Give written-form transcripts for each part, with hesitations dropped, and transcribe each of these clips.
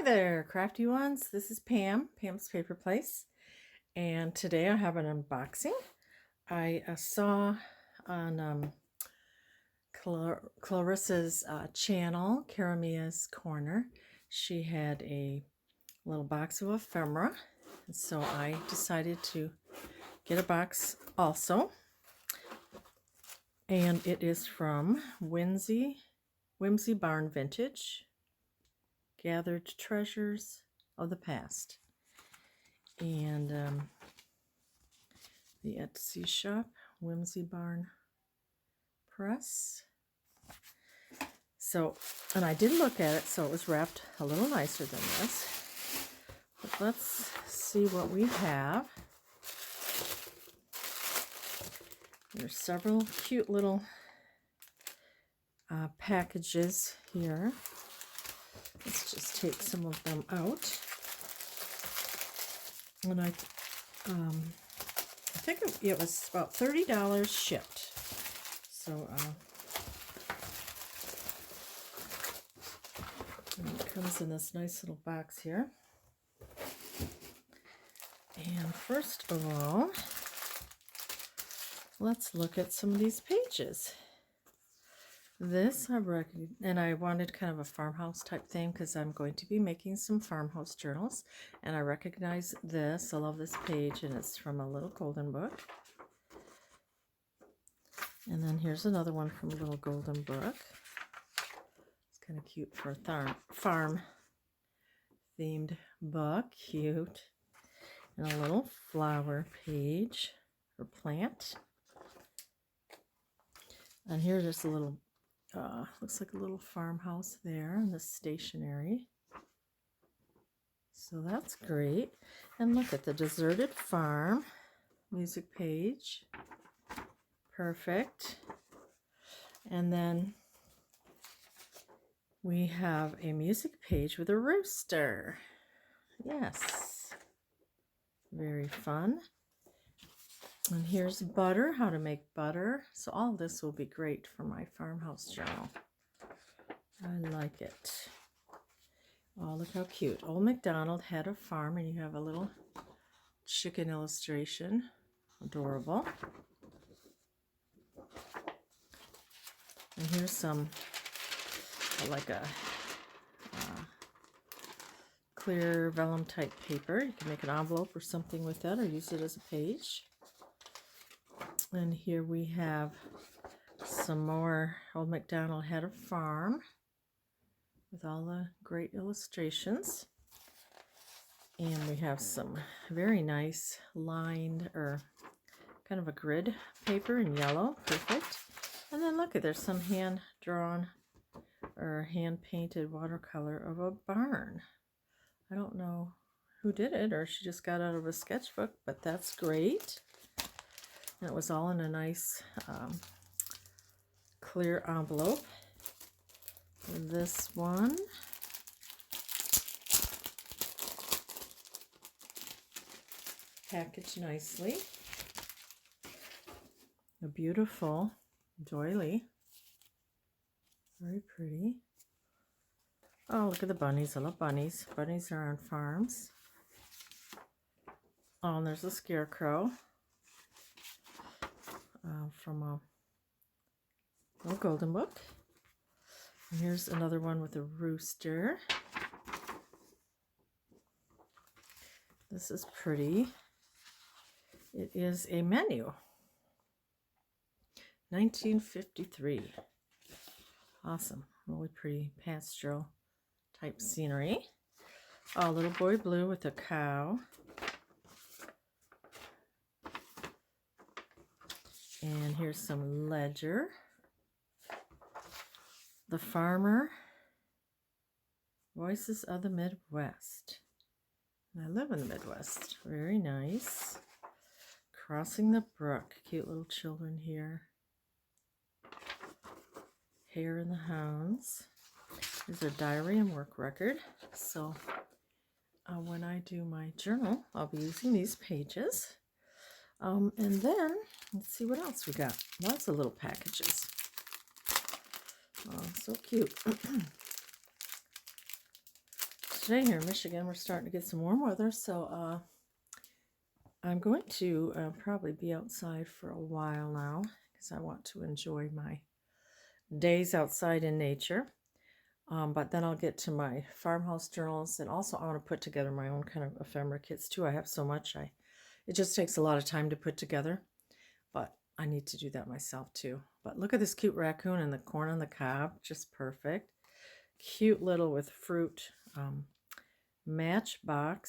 there, crafty ones. This is Pam's Paper Place, and today I have an unboxing. I saw on Clarissa's channel, Karamia's Corner, she had a little box of ephemera, and so I decided to get a box also. And it is from Whimsy Barn Vintage Gathered Treasures of the Past. And the Etsy shop, Whimsy Barn Press. So, and I did look at it, so it was wrapped a little nicer than this. But let's see what we have. There's several cute little packages here. Let's just take some of them out. And I think it was about $30 shipped. So it comes in this nice little box here. And first of all, let's look at some of these pages. This I recognize, and I wanted kind of a farmhouse type thing because I'm going to be making some farmhouse journals, and I recognize this. I love this page, and it's from a little golden book. And then here's another one from a little golden book. It's kind of cute for a farm themed book. Cute. And a little flower page or plant. And here's just a little looks like a little farmhouse there in the stationery. So that's great. And look at the deserted farm music page. Perfect. And then we have a music page with a rooster. Yes. Very fun. And here's butter, how to make butter. So all this will be great for my farmhouse journal. I like it. Oh, look how cute. Old MacDonald had a farm, and you have a little chicken illustration. Adorable. And here's some, like a clear vellum type paper. You can make an envelope or something with that, or use it as a page. And here we have some more Old MacDonald Had a Farm with all the great illustrations. And we have some very nice lined or kind of a grid paper in yellow. Perfect. And then look, there's some hand-drawn or hand-painted watercolor of a barn. I don't know who did it, or she just got out of a sketchbook, but that's great. And it was all in a nice clear envelope. And this one packaged nicely. A beautiful doily. Very pretty. Oh, look at the bunnies. I love bunnies. Bunnies are on farms. Oh, and there's a scarecrow. From a little golden book. And here's another one with a rooster. This is pretty. It is a menu. 1953. Awesome. Really pretty pastoral type scenery. Oh, little boy blue with a cow. And here's some ledger. The Farmer. Voices of the Midwest. I live in the Midwest. Very nice. Crossing the Brook. Cute little children here. Hare and the Hounds. There's a diary and work record. So when I do my journal, I'll be using these pages. And then, let's see what else we got. Lots of little packages. Oh, so cute. today here in Michigan, we're starting to get some warm weather, so I'm going to probably be outside for a while now because I want to enjoy my days outside in nature. But then I'll get to my farmhouse journals, and also I want to put together my own kind of ephemera kits too. I have so much, it just takes a lot of time to put together, but I need to do that myself too. But look at this cute raccoon and the corn on the cob, just perfect. Cute little with fruit matchbook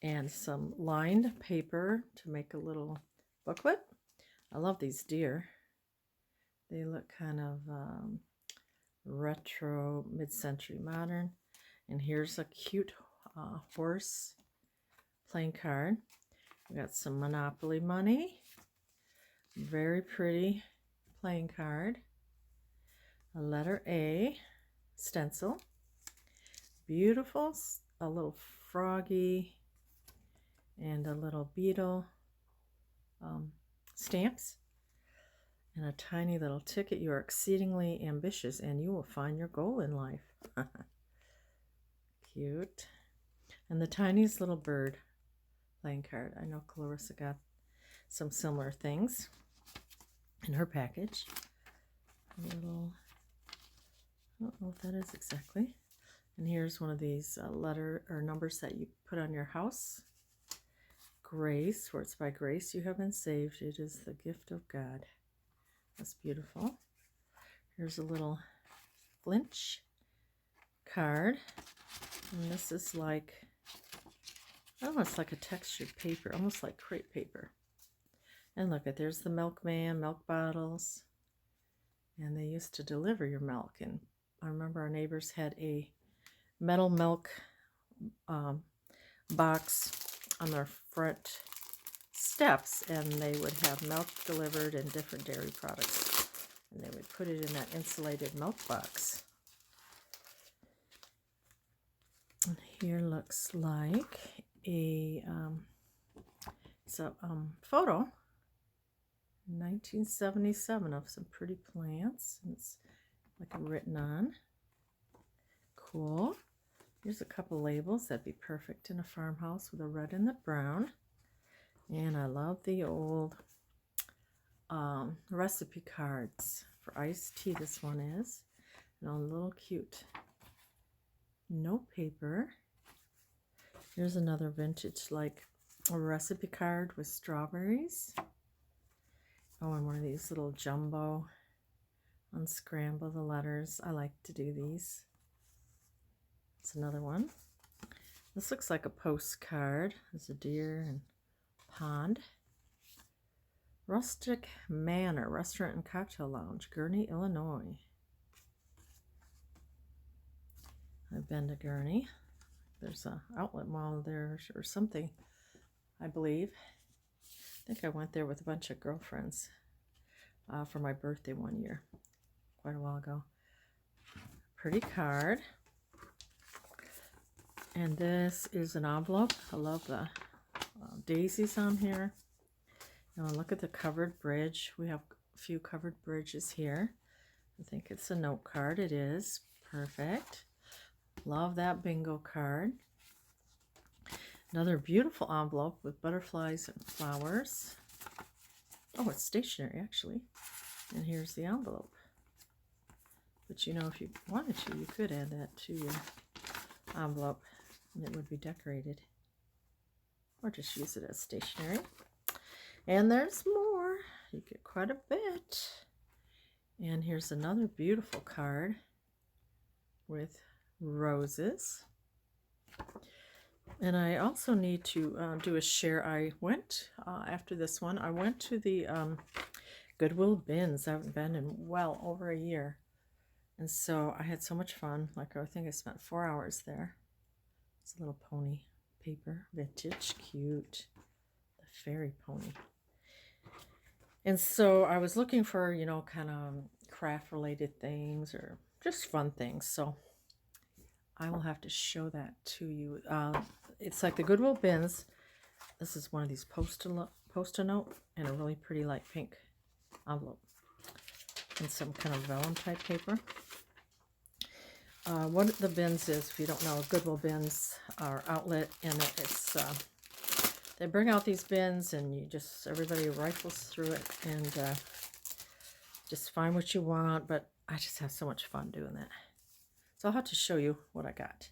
and some lined paper to make a little booklet. I love these deer. They look kind of retro, mid-century modern. And here's a cute horse playing card. We got some Monopoly money. Very pretty playing card. A letter A stencil. Beautiful, a little froggy and a little beetle stamps. And a tiny little ticket. You are exceedingly ambitious and you will find your goal in life. Cute. And the tiniest little bird playing card. I know Clarissa got some similar things in her package. A little, I don't know what that is exactly. And here's one of these letter or numbers that you put on your house. Grace, where it's by grace you have been saved. It is the gift of God. That's beautiful. Here's a little flinch card. And this is like, I don't know, it's like a textured paper, almost like crepe paper. And look, there's the milkman, milk bottles. And they used to deliver your milk. And I remember our neighbors had a metal milk box on their front steps, and they would have milk delivered and different dairy products, and they would put it in that insulated milk box. And here looks like a photo 1977 of some pretty plants, and it's like written on. Cool. Here's a couple labels that'd be perfect in a farmhouse with a red and the brown. And I love the old recipe cards for iced tea. This one is. And a little cute note paper. Here's another vintage, like a recipe card with strawberries. Oh, and one of these little jumbo unscramble the letters. I like to do these. It's another one. This looks like a postcard. There's a deer and pond. Rustic Manor Restaurant and Cocktail Lounge, Gurnee, Illinois. I've been to Gurnee. There's an outlet mall there or something, I believe. I think I went there with a bunch of girlfriends for my birthday one year, quite a while ago. Pretty card. And this is an envelope. I love the daisies on here. And look at the covered bridge. We have a few covered bridges here. I think it's a note card. It is. Perfect. Love that bingo card. Another beautiful envelope with butterflies and flowers. Oh, it's stationery actually. And here's the envelope. But you know, if you wanted to, you could add that to your envelope and it would be decorated. Or just use it as stationery. And there's more. You get quite a bit. And here's another beautiful card with roses. And I also need to do a share. I went, after this one, I went to the Goodwill bins. I haven't been in well over a year. And so I had so much fun. Like, I think I spent 4 hours there. It's a little pony paper, vintage, cute. The fairy pony. And so I was looking for, you know, kind of craft-related things or just fun things. So I will have to show that to you. It's like the Goodwill bins. This is one of these post-it note and a really pretty light pink envelope. And some kind of vellum type paper. what the bins is, if you don't know, Goodwill bins are outlet, and it's they bring out these bins, and everybody rifles through it and just find what you want. But I just have so much fun doing that. So I'll have to show you what I got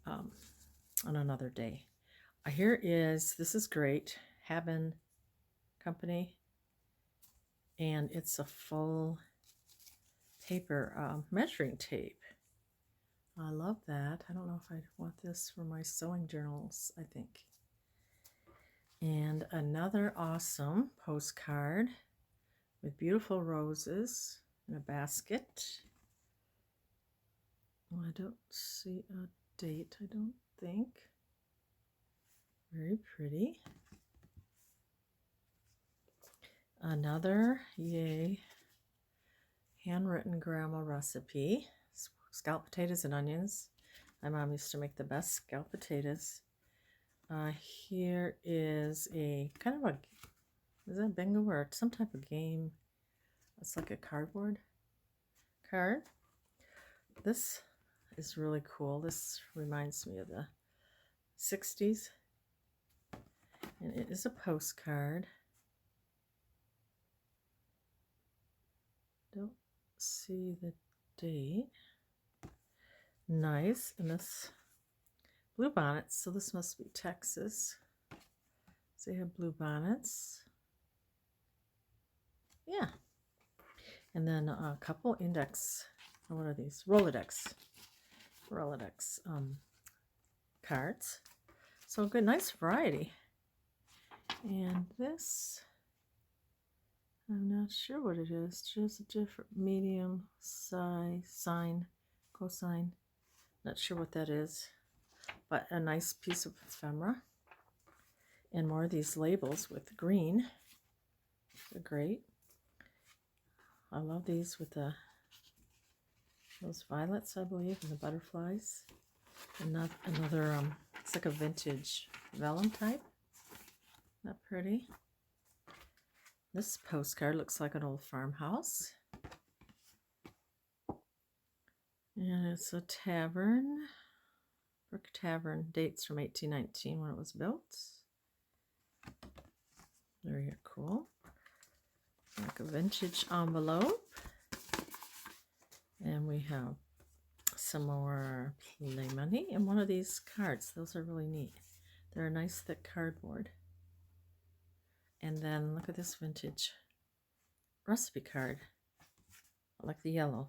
on another day. This is great, Haben Company, and it's a full paper measuring tape. I love that. I don't know if I want this for my sewing journals, I think. And another awesome postcard with beautiful roses in a basket. Well, I don't see a date, I don't think. Very pretty. Another, yay, handwritten grandma recipe. Scalloped potatoes and onions. My mom used to make the best scalloped potatoes. Here is a kind of a, is that bingo or some type of game? It's like a cardboard card. This is really cool. This reminds me of the 60s. And it is a postcard. Don't see the date. Nice. And this blue bonnets. So this must be Texas. So they have blue bonnets. Yeah. And then a couple index, what are these? Rolodex cards. So good, nice variety. And this, I'm not sure what it is. Just a different medium size, sign, cosine. Not sure what that is, but a nice piece of ephemera. And more of these labels with green. They're great. I love these with those violets, I believe, and the butterflies. Another it's like a vintage vellum type. Not pretty. This postcard looks like an old farmhouse. And it's a tavern. Brick Tavern, dates from 1819 when it was built. Very cool. Like a vintage envelope. And we have some more play money and one of these cards. Those are really neat. They're a nice thick cardboard. And then look at this vintage recipe card. I like the yellow.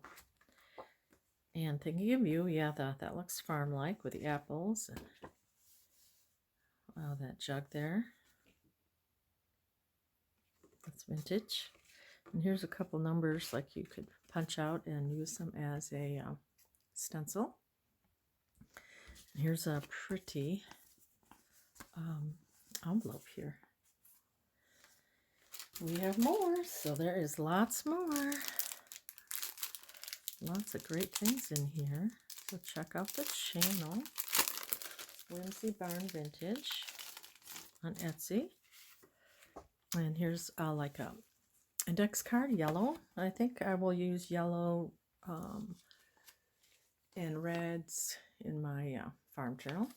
And thinking of you, yeah, that looks farm-like with the apples and that jug there. That's vintage. And here's a couple numbers like you could punch out and use them as a stencil. And here's a pretty envelope here. We have more, so there is lots more. Lots of great things in here. So check out the channel, Whimsy Barn Vintage on Etsy. And here's like a index card, yellow. I think I will use yellow and reds in my farm journal.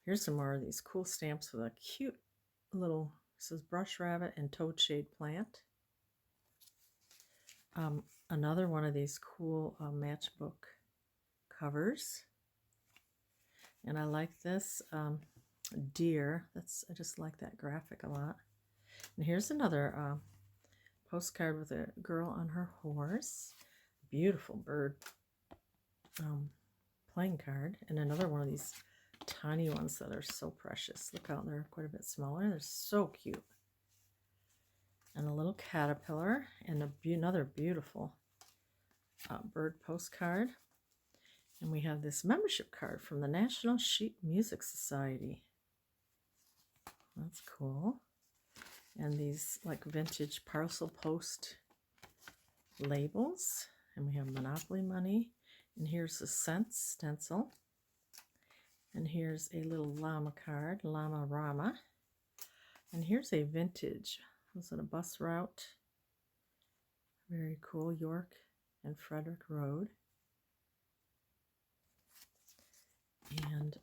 Here's some more of these cool stamps with a cute little, this is brush rabbit and toadshade plant. Another one of these cool matchbook covers. And I like this deer. I just like that graphic a lot. And here's another postcard with a girl on her horse. Beautiful bird playing card. And another one of these tiny ones that are so precious. Look out, they're quite a bit smaller. They're so cute. And a little caterpillar and another beautiful bird postcard. And we have this membership card from the National Sheet Music Society. That's cool. And these like vintage parcel post labels. And we have Monopoly money. And here's a cent stencil. And here's a little llama card, Llama Rama. And here's a vintage, was it a bus route? Very cool, York and Frederick Road. And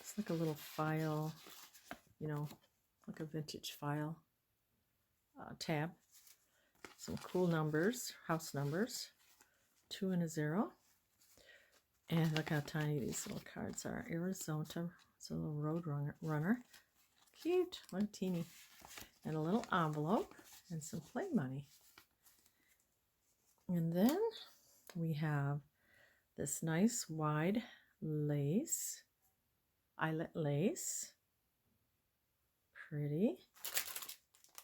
it's like a little file, you know, like a vintage file tab. Some cool numbers, house numbers, 2 and a 0. And look how tiny these little cards are. Arizona, it's a little road runner. Cute, like teeny. And a little envelope and some play money. And then we have this nice wide lace, eyelet lace. Pretty.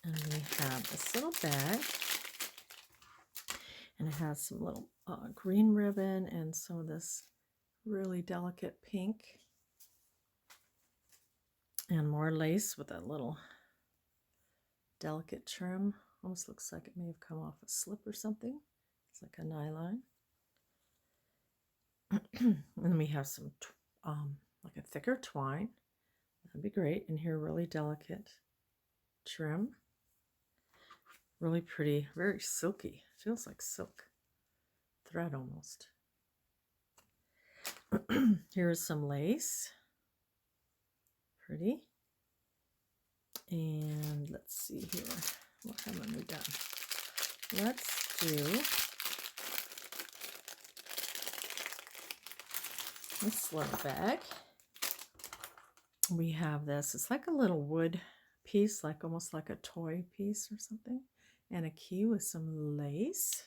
And we have this little bag. And it has some little green ribbon and some of this really delicate pink. And more lace with a little delicate trim. Almost looks like it may have come off a slip or something. It's like a nylon. And then we have some like a thicker twine. That'd be great. And here, really delicate trim. Really pretty, very silky. Feels like silk thread almost. Here's some lace. Pretty. And let's see here. What haven't we done? Let's do this little bag. We have this. It's like a little wood piece, like almost like a toy piece or something. And a key with some lace.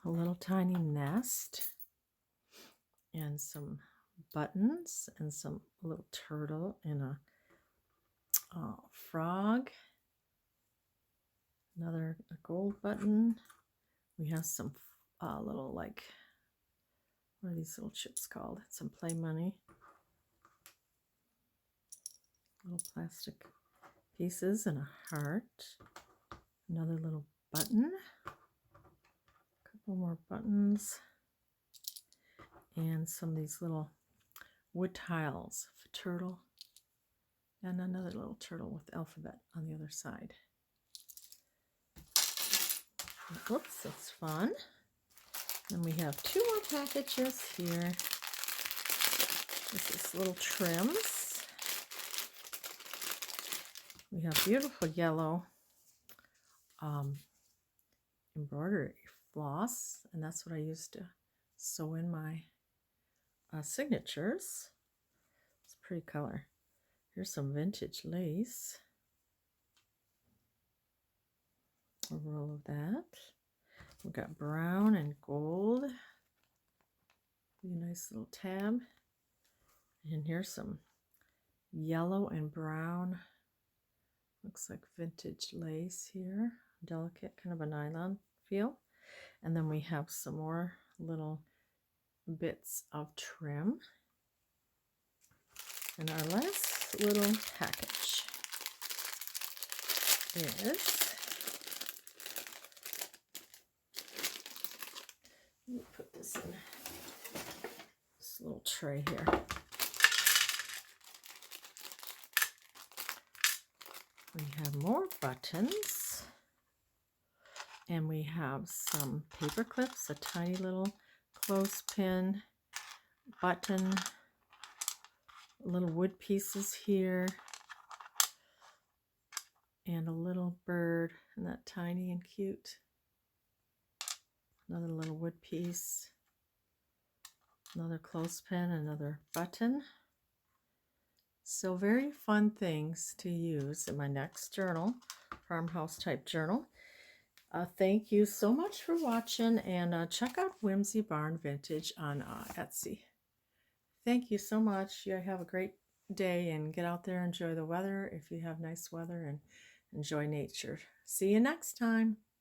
A little tiny nest. And some buttons and some little turtle and a frog. Another gold button. We have some little, like, what are these little chips called? Some play money. Little plastic pieces and a heart. Another little button. A couple more buttons. And some of these little wood tiles. A turtle. And another little turtle with alphabet on the other side. Oops, that's fun. And we have 2 more packages here. This is little trims. We have beautiful yellow embroidery floss, and that's what I used to sew in my signatures. It's a pretty color. Here's some vintage lace. A roll of that. We've got brown and gold. Be a nice little tab. And here's some yellow and brown. Looks like vintage lace here. Delicate, kind of a nylon feel. And then we have some more little bits of trim. And our last little package is, let me put this in this little tray here. We have more buttons, and we have some paper clips, a tiny little clothespin, button, little wood pieces here, and a little bird, and that tiny and cute. Another little wood piece, another clothespin, another button. So very fun things to use in my next journal, farmhouse type journal. Thank you so much for watching, and check out Whimsy Barn Vintage on Etsy. Thank you so much. You have a great day, and get out there, enjoy the weather if you have nice weather, and enjoy nature. See you next time.